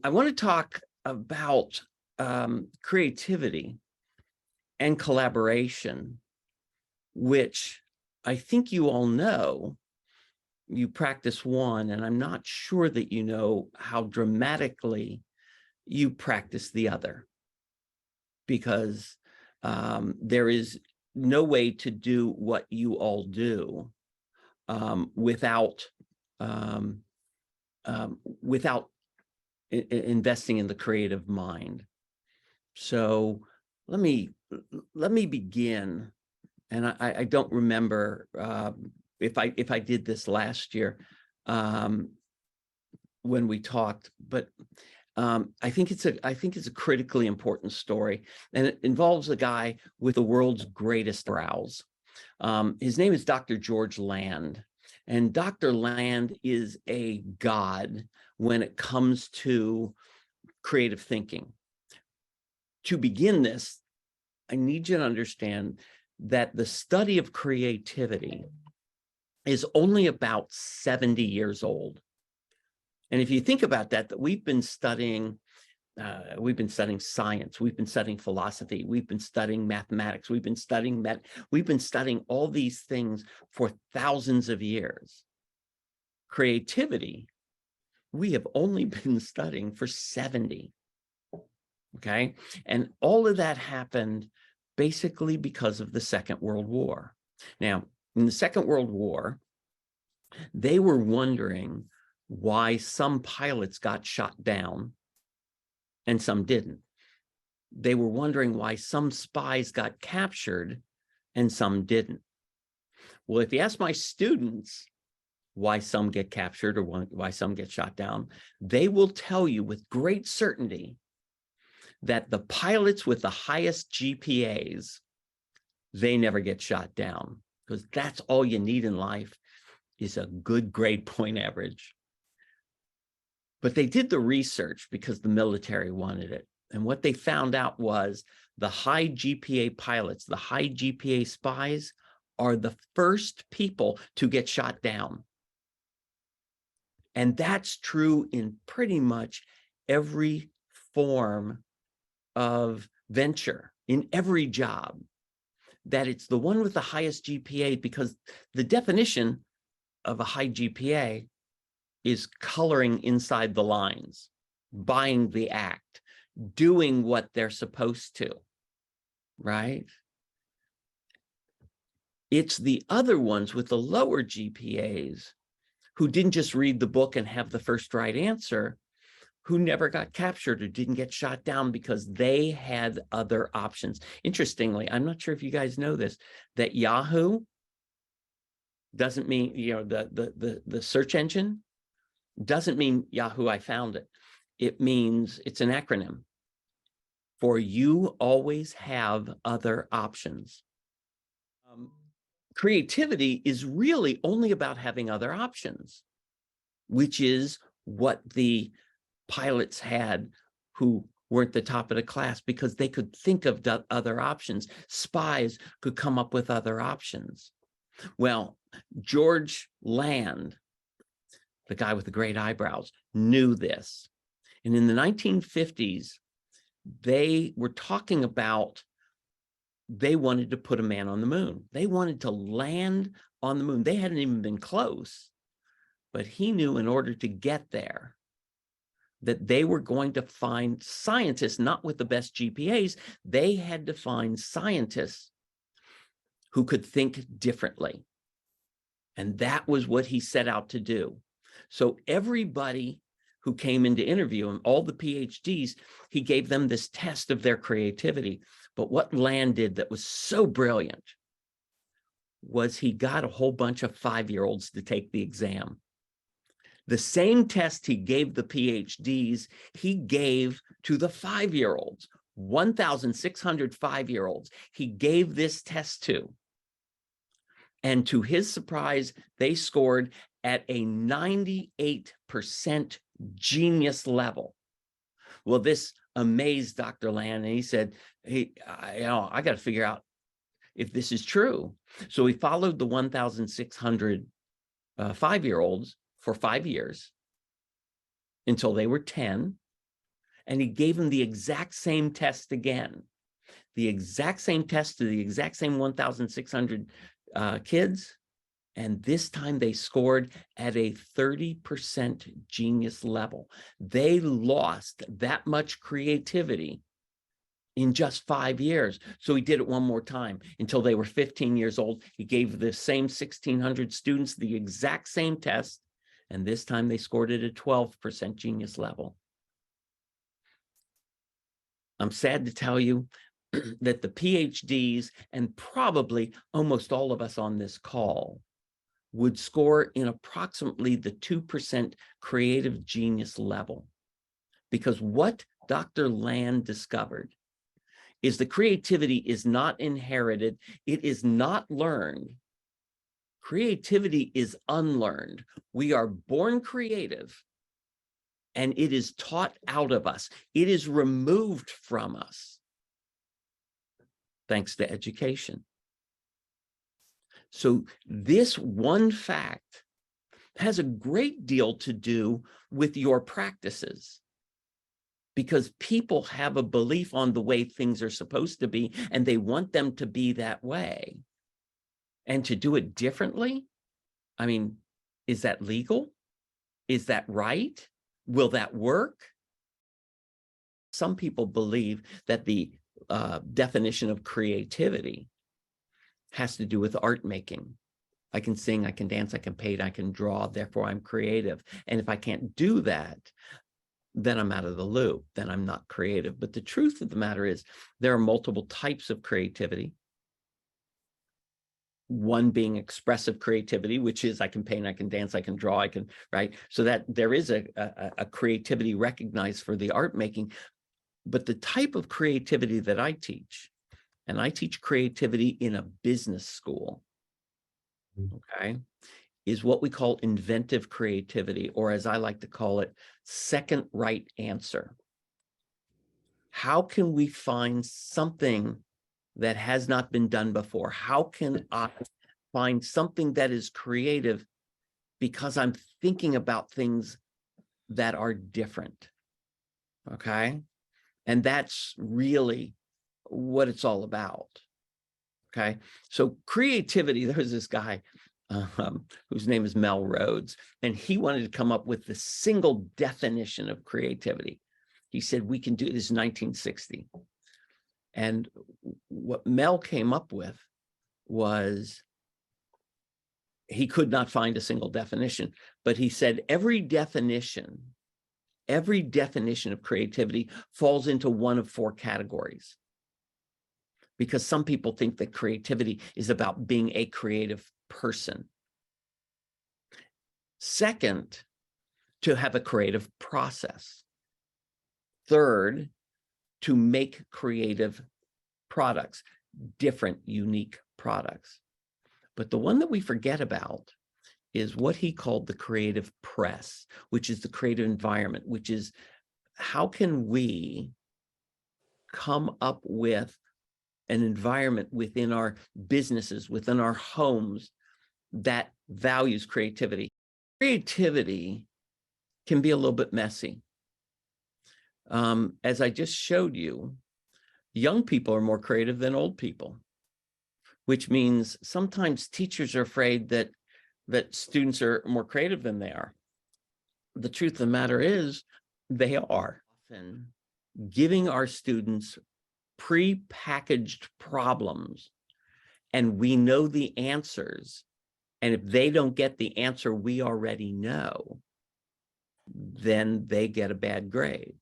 I want to talk about creativity and collaboration, which I think you all know. You practice one, and I'm not sure that you know how dramatically you practice the other, because there is no way to do what you all do without without investing in the creative mind. So let me begin. And I don't remember if I did this last year when we talked, but I think it's a critically important story, and it involves a guy with the world's greatest brows. His name is Dr. George Land, and Dr. Land is a god when it comes to creative thinking. To begin this, I need you to understand that the study of creativity is only about 70 years old. And if you think about that we've been studying science, we've been studying philosophy, we've been studying mathematics, we've been studying all these things for thousands of years. Creativity, we have only been studying for 70. Okay. And all of that happened basically because of the Second World War. Now, in the Second World War, they were wondering why some pilots got shot down and some didn't. They were wondering why some spies got captured and some didn't. Well, if you ask my students why some get captured or why some get shot down, they will tell you with great certainty that the pilots with the highest GPAs, they never get shot down, because that's all you need in life is a good grade point average. But they did the research because the military wanted it. And what they found out was the high GPA pilots, the high GPA spies, are the first people to get shot down. And that's true in pretty much every form of venture, in every job, that it's the one with the highest GPA, because the definition of a high GPA is coloring inside the lines, buying the act, doing what they're supposed to, right? It's the other ones with the lower GPAs who didn't just read the book and have the first right answer, who never got captured or didn't get shot down because they had other options. Interestingly, I'm not sure if you guys know this, that Yahoo doesn't mean, the search engine doesn't mean Yahoo, I found it. It means, it's an acronym for you always have other options. Creativity is really only about having other options, which is what the pilots had who weren't the top of the class, because they could think of other options. Spies could come up with other options. Well, George Land, the guy with the great eyebrows, knew this. And in the 1950s, they were talking about, they wanted to put a man on the moon. They wanted to land on the moon. They hadn't even been close, but he knew in order to get there, that they were going to find scientists, not with the best GPAs. They had to find scientists who could think differently. And that was what he set out to do. So everybody who came in to interview him, all the PhDs, he gave them this test of their creativity. But what Land did that was so brilliant was he got a whole bunch of 5-year-olds to take the exam. The same test he gave the PhDs, he gave to the 5-year-olds, 1,600 5-year-olds. He gave this test to. And to his surprise, they scored at a 98% genius level. Well, this amazed Dr. Land, and he said, "Hey, I got to figure out if this is true." So he followed the 1,600 5-year-olds for 5 years until they were 10. and he gave them the exact same test again, the exact same test to the exact same 1,600 kids. And this time they scored at a 30% genius level. They lost that much creativity in just 5 years. So he did it one more time until they were 15 years old. He gave the same 1,600 students the exact same test. And this time they scored at a 12% genius level. I'm sad to tell you that the PhDs, and probably almost all of us on this call, would score in approximately the 2% creative genius level. Because what Dr. Land discovered is the creativity is not inherited, it is not learned. Creativity is unlearned. We are born creative, and it is taught out of us. It is removed from us, thanks to education. So this one fact has a great deal to do with your practices, because people have a belief on the way things are supposed to be, and they want them to be that way. And to do it differently, I mean, is that legal? Is that right? Will that work? Some people believe that the definition of creativity has to do with art making. I can sing, I can dance, I can paint, I can draw, therefore I'm creative. And if I can't do that, then I'm out of the loop, then I'm not creative. But the truth of the matter is there are multiple types of creativity. One being expressive creativity, which is I can paint, I can dance, I can draw, I can, right? So that there is a creativity recognized for the art making. But the type of creativity that I teach, and I teach creativity in a business school, okay, is what we call inventive creativity, or as I like to call it, second right answer. How can we find something that has not been done before? How can I find something that is creative because I'm thinking about things that are different? Okay. And that's really what it's all about. Okay. So creativity, there's this guy whose name is Mel Rhodes, and he wanted to come up with the single definition of creativity. He said, we can do this in 1960. And what Mel came up with was, he could not find a single definition, but he said every definition of creativity falls into one of four categories. Because some people think that creativity is about being a creative person. Second, to have a creative process. Third, to make creative products, different, unique products. But the one that we forget about is what he called the creative press, which is the creative environment, which is how can we come up with an environment within our businesses, within our homes, that values creativity. Creativity can be a little bit messy. As I just showed you, young people are more creative than old people, which means sometimes teachers are afraid that students are more creative than they are. The truth of the matter is they are. Often giving our students pre-packaged problems, and we know the answers. And if they don't get the answer we already know, then they get a bad grade.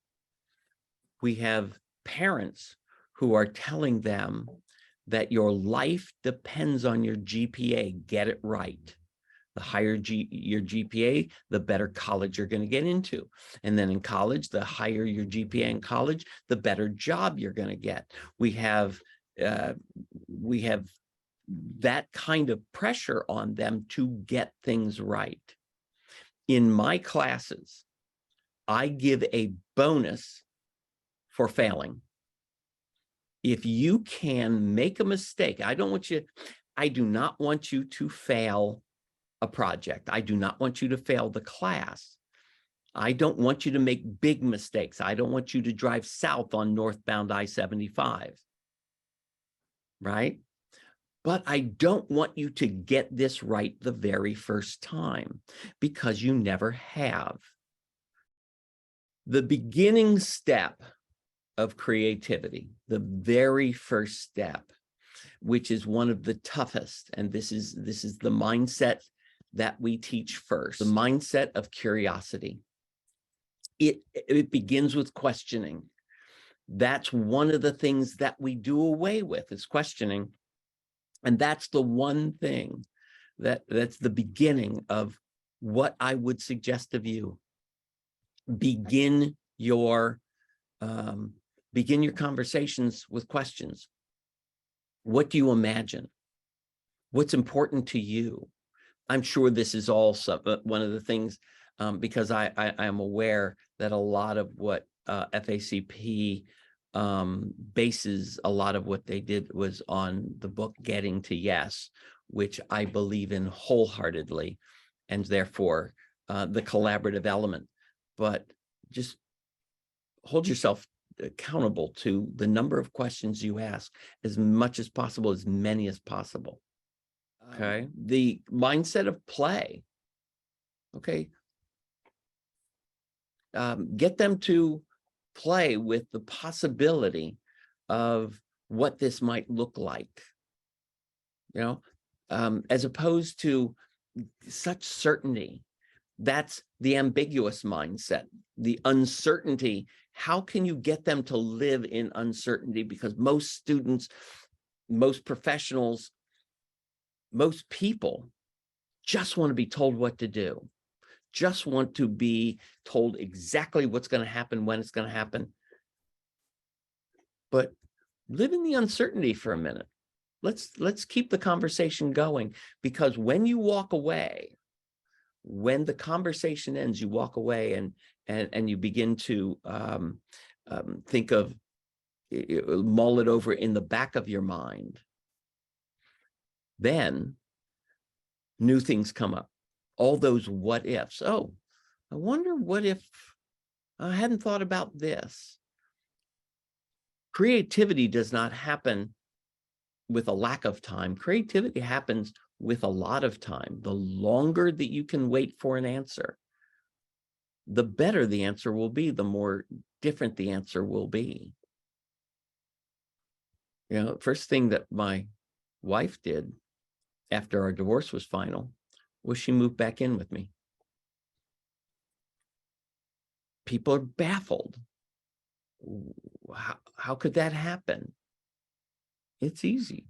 We have parents who are telling them that your life depends on your GPA, get it right. The higher your GPA, the better college you're going to get into. And then in college, the higher your GPA in college, the better job you're going to get. We have that kind of pressure on them to get things right. In my classes, I give a bonus for failing. If you can make a mistake, I do not want you to fail a project. I do not want you to fail the class. I don't want you to make big mistakes. I don't want you to drive south on northbound I-75, right? But I don't want you to get this right the very first time, because you never have. The beginning step of creativity, the very first step, which is one of the toughest, and this is the mindset that we teach first, the mindset of curiosity. It begins with questioning. That's one of the things that we do away with, is questioning. And that's the one thing that's the beginning of what I would suggest of you. Begin your conversations with questions. What do you imagine? What's important to you? I'm sure this is also one of the things, because I am aware that a lot of what FACP bases a lot of what they did was on the book Getting to Yes, which I believe in wholeheartedly, and therefore the collaborative element. But just hold yourself accountable to the number of questions you ask, as much as possible, as many as possible. Okay. The mindset of play. Okay. Get them to play with the possibility of what this might look like, as opposed to such certainty. That's the ambiguous mindset, the uncertainty. How can you get them to live in uncertainty? Because most students, most professionals, most people just want to be told what to do, just want to be told exactly what's going to happen, when it's going to happen. But live in the uncertainty for a minute. Let's keep the conversation going, because when you walk away, when the conversation ends, you walk away and you begin to think of, mull it over in the back of your mind. Then new things come up, all those what ifs. Oh, I wonder what if I hadn't thought about this. Creativity does not happen with a lack of time. Creativity happens with a lot of time. The longer that you can wait for an answer, the better the answer will be, the more different the answer will be. First thing that my wife did after our divorce was final was she moved back in with me. People are baffled. How could that happen? It's easy,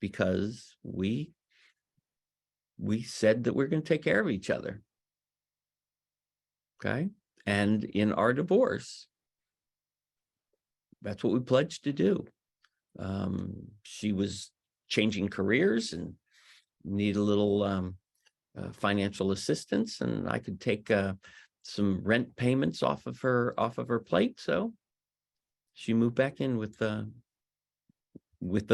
because we said that we're going to take care of each other. Okay. And in our divorce, that's what we pledged to do. She was changing careers and need a little financial assistance, and I could take some rent payments off of her plate. So she moved back in with the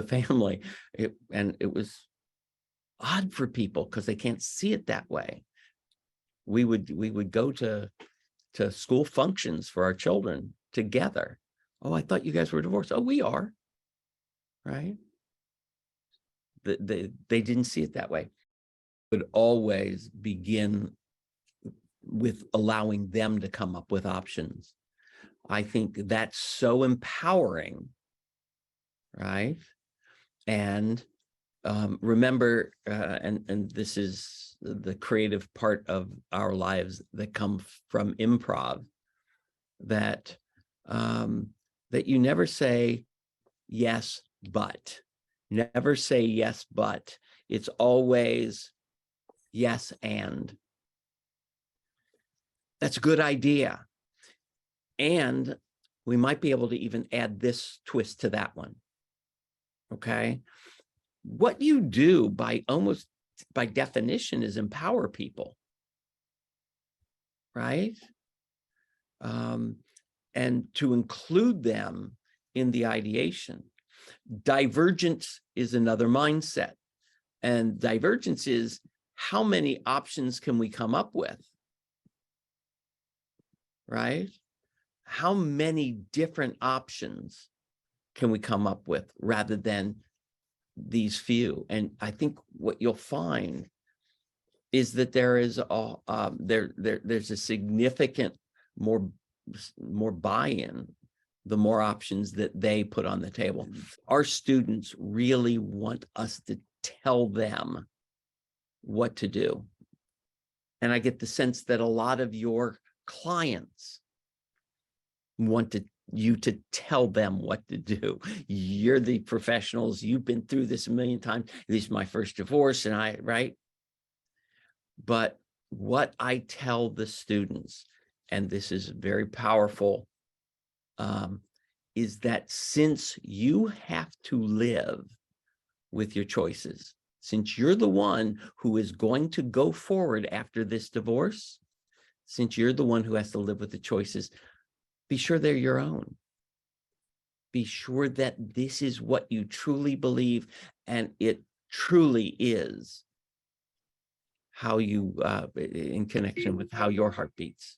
family. It was odd for people because they can't see it that way. We would go to school functions for our children together. Oh, I thought you guys were divorced. Oh, we are. Right? They didn't see it that way. Would always begin with allowing them to come up with options. I think that's so empowering, right? And remember, and this is the creative part of our lives that come from improv, that that you never say yes, but. Never say yes, but. It's always yes, and. That's a good idea. And we might be able to even add this twist to that one. Okay. What you do by definition is empower people. Right. And to include them in the ideation. Divergence is another mindset. And divergence is, how many options can we come up with? right? How many different options can we come up with rather than these few? And I think what you'll find is that there is there's a significant more buy-in the more options that they put on the table. Our students really want us to tell them what to do. And I get the sense that a lot of your clients want you to tell them what to do. You're the professionals. You've been through this a million times. This is my first divorce, and right? But what I tell the students, and this is very powerful, is that since you have to live with your choices, since you're the one who is going to go forward after this divorce, since you're the one who has to live with the choices, be sure they're your own. Be sure that this is what you truly believe, and it truly is how you, in connection with how your heart beats.